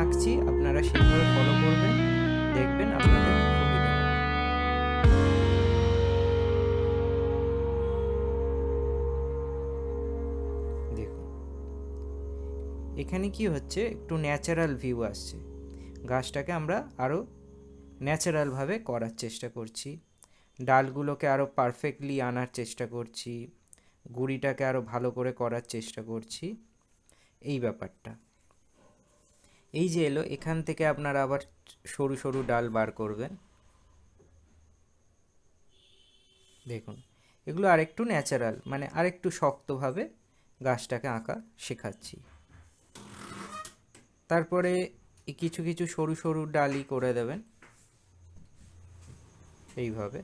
আঁকছি আপনারা সেইভাবে ফলো করবেন, দেখবেন আপনাদের সুবিধা হবে। দেখুন এখানে কি হচ্ছে, একটু ন্যাচারাল ভিউ আসছে। গাছটাকে আমরা আরও ন্যাচারালভাবে করার চেষ্টা করছি, ডালগুলোকে আরও পারফেক্টলি আনার চেষ্টা করছি, গুঁড়িটাকে আরও ভালো করে করার চেষ্টা করছি, এই ব্যাপারটা। এই যে এলো, এখান থেকে আপনারা আবার সরু সরু ডাল বার করবেন। দেখুন এগুলো আরেকটু ন্যাচারাল, মানে আরেকটু শক্তভাবে গাছটাকে আঁকা শেখাচ্ছি। তারপরে কিছু কিছু সরু সরু ডালই করে দেবেন এইভাবে।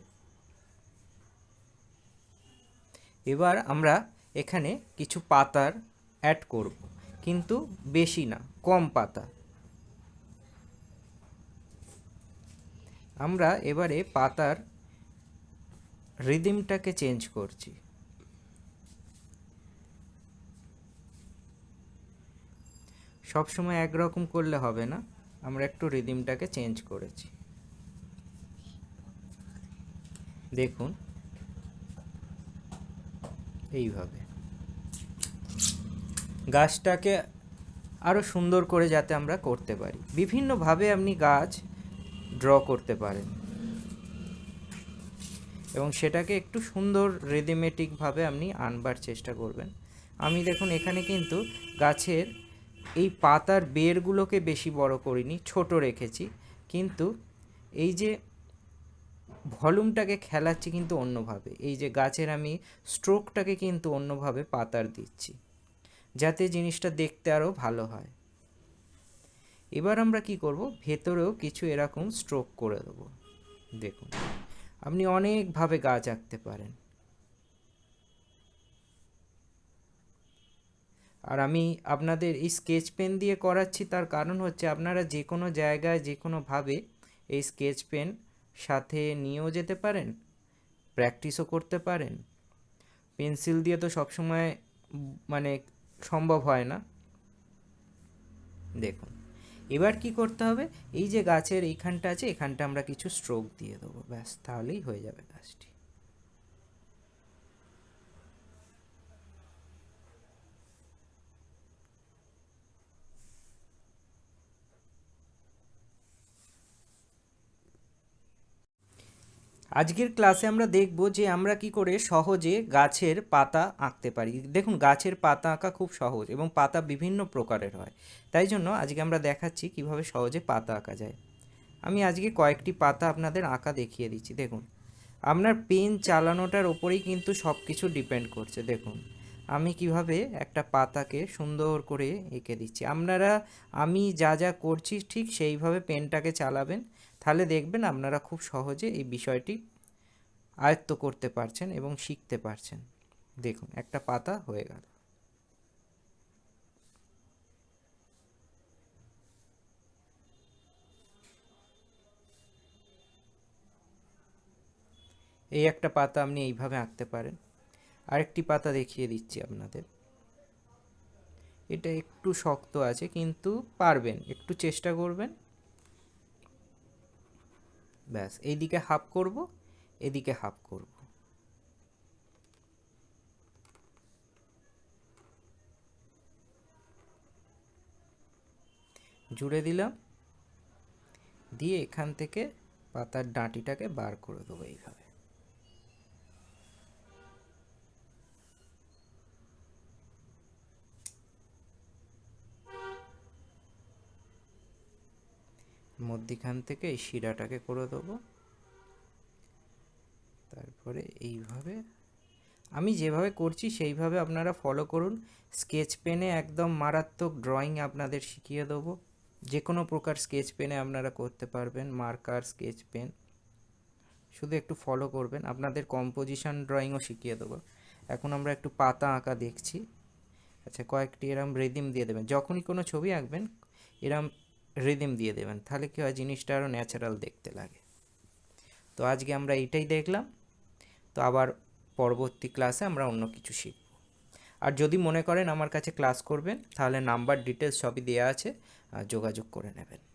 এবার আমরা এখানে কিছু পাতার অ্যাড করব, কিন্তু বেশি না, কম পাতা। আমরা এবারে পাতার রিদিমটাকে চেঞ্জ করছি। সবসময় একরকম করলে হবে না, আমরা একটু রিদিমটাকে চেঞ্জ করেছি। দেখুন এইভাবে গাছটাকে আরও সুন্দর করে যাতে আমরা করতে পারি, বিভিন্নভাবে আপনি গাছ ড্র করতে পারেন এবং সেটাকে একটু সুন্দর রেডিমেটিকভাবে আপনি আনবার চেষ্টা করবেন। আমি দেখুন এখানে কিন্তু গাছের এই পাতার বেরগুলোকে বেশি বড় করিনি, ছোট রেখেছি, কিন্তু এই যে ভলিউমটাকে খেলাচ্ছি কিন্তু অন্যভাবে। এই যে গাছের আমি স্ট্রোকটাকে কিন্তু অন্যভাবে পাতার দিচ্ছি, যাতে জিনিসটা দেখতে আরও ভালো হয়। এবার আমরা কি করব, ভেতরেও কিছু এরকম স্ট্রোক করে দেবো। দেখুন আপনি অনেকভাবে গাছ আঁকতে পারেন। আর আমি আপনাদের এই স্কেচ পেন দিয়ে করাচ্ছি, তার কারণ হচ্ছে আপনারা যে কোনো জায়গায় যে কোনোভাবে এই স্কেচ পেন সাথে নিয়েও যেতে পারেন, প্র্যাকটিসও করতে পারেন। পেন্সিল দিয়ে তো সবসময় মানে সম্ভব হয় না। দেখুন এবার কি করতে হবে, এই যে গাছের এইখানটা আছে, এখানটা আমরা কিছু স্ট্রোক দিয়ে দেবো, ব্যাস, তাহলেই হয়ে যাবে গাছটি। আজকের ক্লাসে আমরা দেখব যে আমরা কি করে সহজে গাছের পাতা আঁকতে পারি। দেখুন গাছের পাতা আঁকা খুব সহজ এবং পাতা বিভিন্ন প্রকারের হয়, তাই জন্য আজকে আমরা দেখাচ্ছি কিভাবে সহজে পাতা আঁকা যায়। আমি আজকে কয়েকটি পাতা আপনাদের আঁকা দেখিয়ে দিচ্ছি। দেখুন আপনার পেন চালানোটার ওপরেই কিন্তু সব কিছু ডিপেন্ড করছে। দেখুন আমি কিভাবে একটা পাতাকে সুন্দর করে এঁকে দিচ্ছি, আপনারা আমি যা যা করছি ঠিক সেইভাবে পেনটাকে চালাবেন, তাহলে দেখবেন আপনারা খুব সহজে এই বিষয়টি আয়ত্ত করতে পারছেন এবং শিখতে পারছেন। দেখুন একটা পাতা হয়ে গেল। এই একটা পাতা আপনি এইভাবে আঁকতে পারেন। আরেকটি পাতা দেখিয়ে দিচ্ছি আপনাদের। এটা একটু শক্ত আছে কিন্তু পারবেন, একটু চেষ্টা করবেন। ব্যাস, এইদিকে হাফ করব, এদিকে হাফ করব। জুড়ে দিলাম, দিয়ে এখান থেকে পাতার ডাঁটিটাকে বার করে দেবো এইভাবে। মধ্যিখান থেকে এই শিরাটাকে করে দেবো। তারপরে এইভাবে আমি যেভাবে করছি সেইভাবে আপনারা ফলো করুন। স্কেচ পেনে একদম মারাত্মক ড্রয়িং আপনাদের শিখিয়ে দেবো। যে কোনো প্রকার স্কেচ পেনে আপনারা করতে পারবেন, মার্কার, স্কেচ পেন, শুধু একটু ফলো করবেন। আপনাদের কম্পোজিশন ড্রয়িংও শিখিয়ে দেবো। এখন আমরা একটু পাতা আঁকা দেখছি। আচ্ছা, কয়েকটি এরম রিদিম দিয়ে দেবেন, যখনই কোনো ছবি আঁকবেন এরম রিদিম দিয়ে দেবেন, তাহলে কী হয়, জিনিসটা আরও ন্যাচারাল দেখতে লাগে। তো আজকে আমরা এইটাই দেখলাম, তো আবার পরবর্তী ক্লাসে আমরা অন্য কিছু শিখব। আর যদি মনে করেন আমার কাছে ক্লাস করবেন, তাহলে নাম্বার ডিটেলস সবই দেওয়া আছে, যোগাযোগ করে নেবেন।